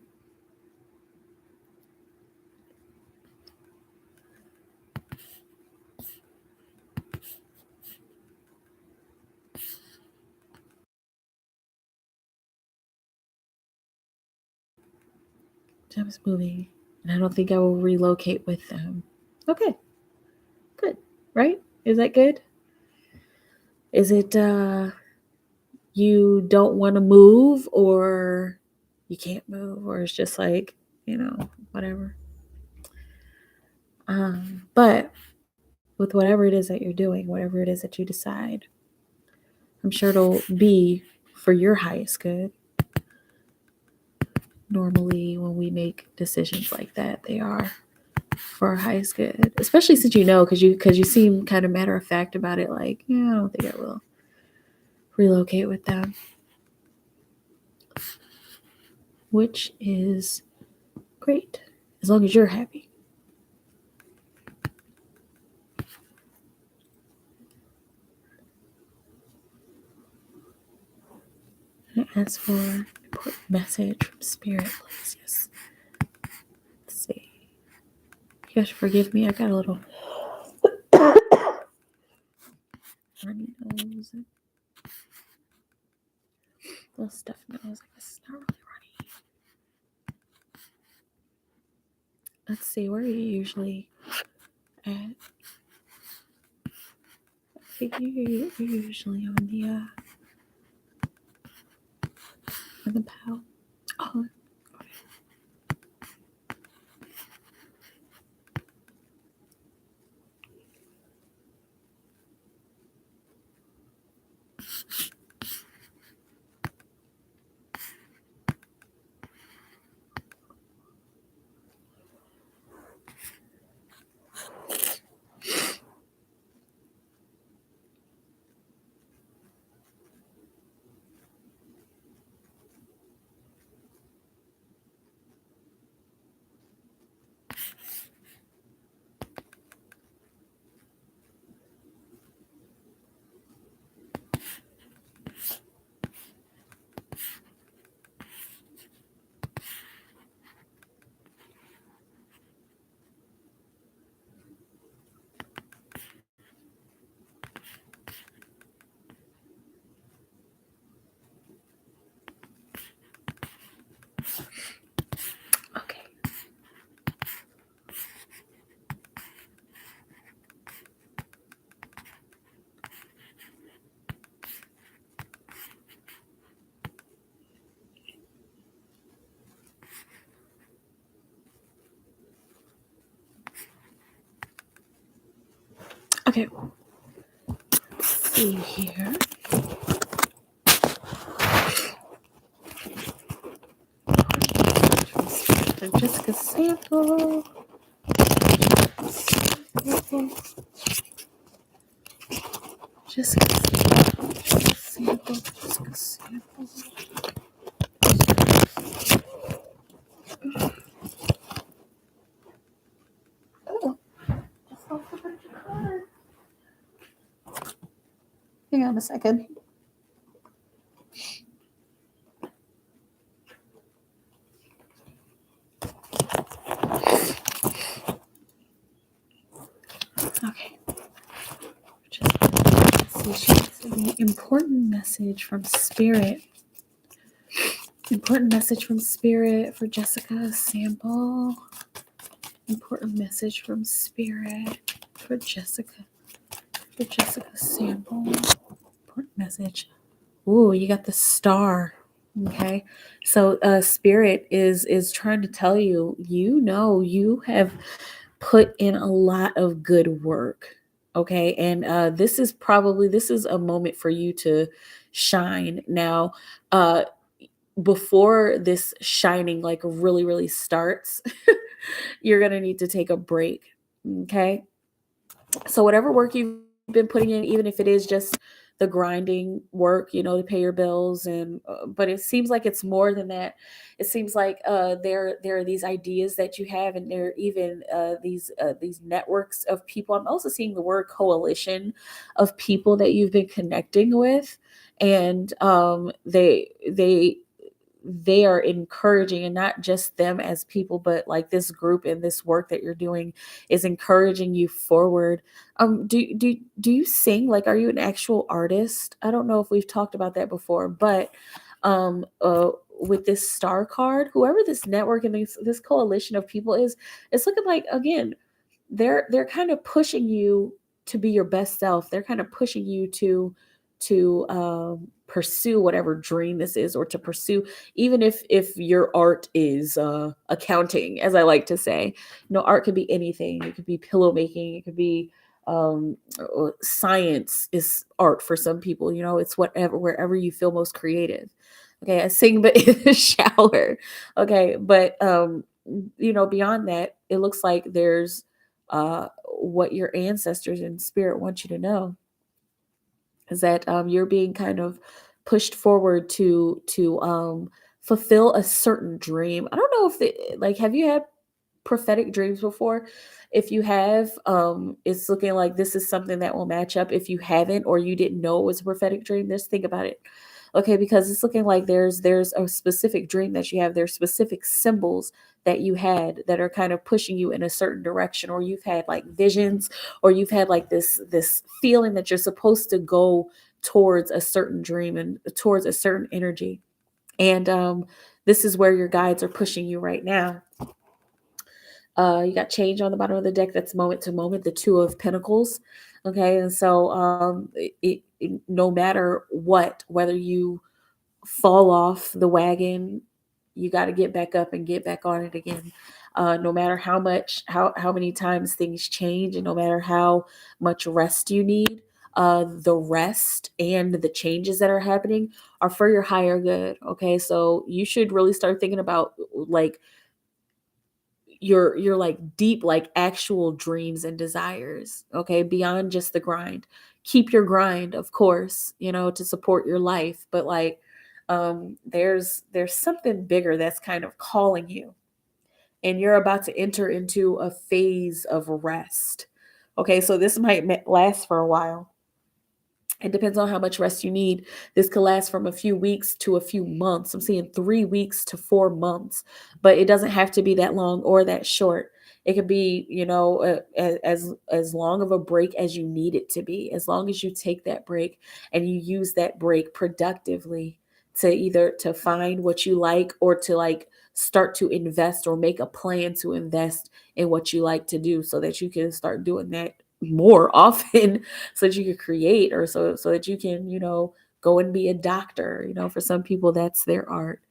Time is moving, and I don't think I will relocate with them. Okay, good, right? Is that good? Is it you don't want to move, or you can't move, or it's just like, whatever. But with whatever it is that you're doing, whatever it is that you decide, I'm sure it'll be for your highest good. Normally, when we make decisions like that, they are for our highest good, especially since because you seem kind of matter of fact about it. Like, yeah, I don't think I will relocate with them, which is great as long as you're happy. And I ask for an important message from Spirit, please. Yes. Let's see. You guys should forgive me. I got a little runny nose. Little stuffed nose. I guess it's not really runny. Let's see. Where are you usually at? I think you're usually on the PAL. Oh, okay. Okay. Let's see here. Jessica sample. Jessica sample. Hang on a second. Okay. The important message from Spirit. Important message from Spirit for Jessica Sample. Important message from Spirit for Jessica. For Jessica Sample. Important message. Ooh, you got the star. Okay. So Spirit is trying to tell you, you have put in a lot of good work. Okay. And this is a moment for you to shine. Now, before this shining like really, really starts, you're gonna need to take a break. Okay. So whatever work you've been putting in, even if it is just the grinding work, to pay your bills, and but it seems like it's more than that. It seems like there are these ideas that you have, and there are even these networks of people. I'm also seeing the word coalition of people that you've been connecting with, and they are encouraging, and not just them as people, but like this group and this work that you're doing is encouraging you forward. Do you sing? Like, are you an actual artist? I don't know if we've talked about that before, but with this star card, whoever this network and this coalition of people is, it's looking like, again, they're kind of pushing you to be your best self. They're kind of pushing you to pursue whatever dream this is, or to pursue, even if your art is accounting, as I like to say. Art could be anything. It could be pillow making. It could be science is art for some people. It's wherever you feel most creative. Okay, I sing, but in the shower. Okay, but beyond that, it looks like there's what your ancestors in spirit want you to know is that you're being kind of pushed forward to fulfill a certain dream. I don't know if have you had prophetic dreams before? If you have, it's looking like this is something that will match up. If you haven't, or you didn't know it was a prophetic dream, just think about it. Okay, because it's looking like there's a specific dream that you have. There's specific symbols that you had that are kind of pushing you in a certain direction, or you've had like visions, or you've had like this feeling that you're supposed to go towards a certain dream and towards a certain energy. And this is where your guides are pushing you right now. You got change on the bottom of the deck. That's moment to moment, the Two of Pentacles. Okay, and so no matter what, whether you fall off the wagon, you got to get back up and get back on it again. No matter how many times things change, and no matter how much rest you need, the rest and the changes that are happening are for your higher good. Okay, so you should really start thinking about like your like deep, like actual dreams and desires. Okay, beyond just the grind. Keep your grind, of course, to support your life, but like there's something bigger that's kind of calling you, and you're about to enter into a phase of rest. Okay, so this might last for a while. It depends on how much rest you need. This could last from a few weeks to a few months. I'm seeing 3 weeks to 4 months, but it doesn't have to be that long or that short. It could be, as long of a break as you need it to be. As long as you take that break and you use that break productively to either to find what you like, or to like start to invest, or make a plan to invest in what you like to do, so that you can start doing that more often, so that you can create, or so that you can, go and be a doctor. For some people, that's their art,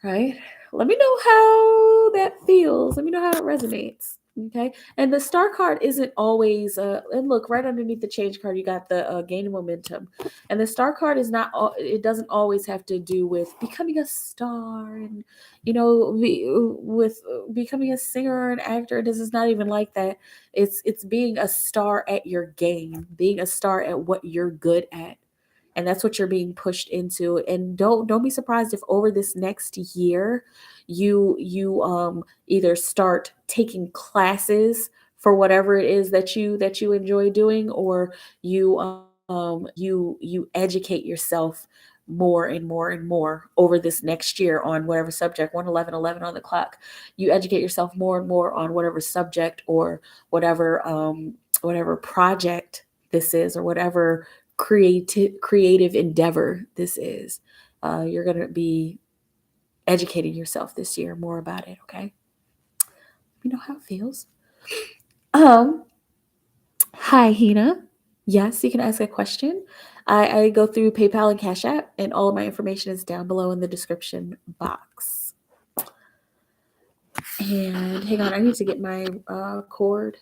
right? Let me know how that feels. Let me know how it resonates. Okay. And the star card isn't always, and look, right underneath the change card, you got the gaining momentum. And the star card is not, it doesn't always have to do with becoming a star and, with becoming a singer or an actor. This is not even like that. It's being a star at your game, being a star at what you're good at, and that's what you're being pushed into. And don't be surprised if over this next year you either start taking classes for whatever it is that you enjoy doing, or you you educate yourself more and more and more over this next year on whatever subject. 11111 on the clock. You educate yourself more and more on whatever subject or whatever project this is, or whatever creative endeavor this is. You're going to be educating yourself this year more about it. Okay, you know how it feels. um Hi, Hina. Yes, you can ask a question. I go through PayPal and Cash App, and all of my information is down below in the description box. And hang on, I need to get my cord.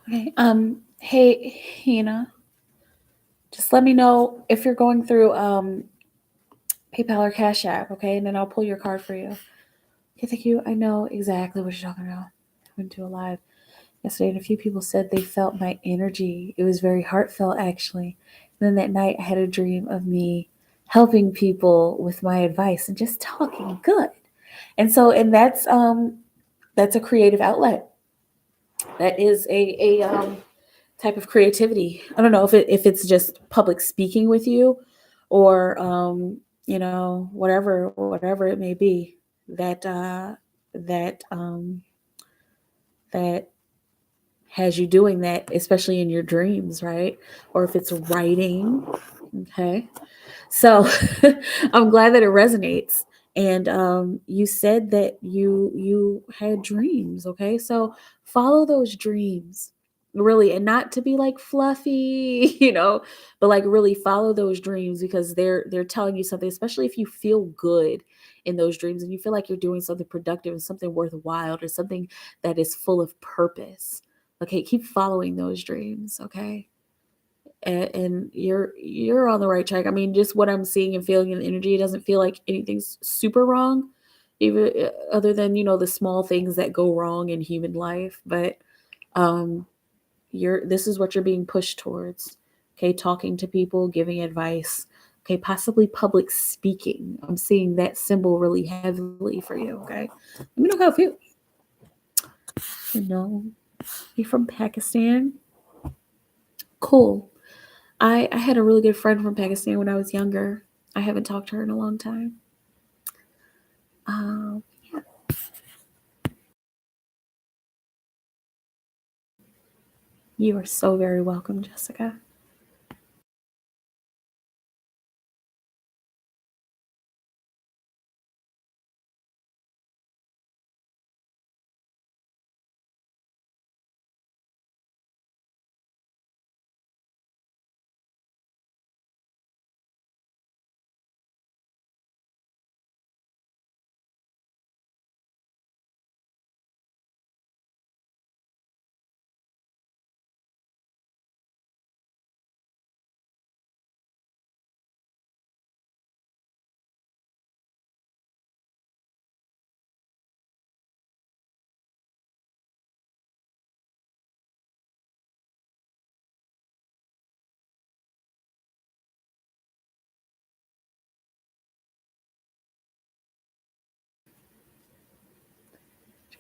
Okay. Hey, Hina, just let me know if you're going through PayPal or Cash App, okay? And then I'll pull your card for you. Okay, thank you. I know exactly what you're talking about. I went to a live yesterday, and a few people said they felt my energy. It was very heartfelt, actually. And then that night, I had a dream of me helping people with my advice and just talking good. And so, and that's a creative outlet. That is a type of creativity. I don't know if it's just public speaking with you, or whatever it may be that that that has you doing that, especially in your dreams, right? Or if it's writing. Okay. So I'm glad that it resonates. And you said that you had dreams. Okay. So follow those dreams, really, and not to be like fluffy, but like really follow those dreams, because they're telling you something, especially if you feel good in those dreams and you feel like you're doing something productive and something worthwhile, or something that is full of purpose. Okay, keep following those dreams. Okay, and you're on the right track. I mean, just what I'm seeing and feeling in the energy, it doesn't feel like anything's super wrong, even other than the small things that go wrong in human life. But um, this is what you're being pushed towards. Okay, talking to people, giving advice. Okay, possibly public speaking. I'm seeing that symbol really heavily for you. Okay, let me know how it feels. You're from Pakistan. Cool. I had a really good friend from Pakistan when I was younger. I haven't talked to her in a long time. Yeah. You are so very welcome, Jessica.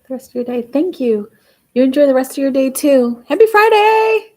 the rest of your day. Thank you. You enjoy the rest of your day too. Happy Friday!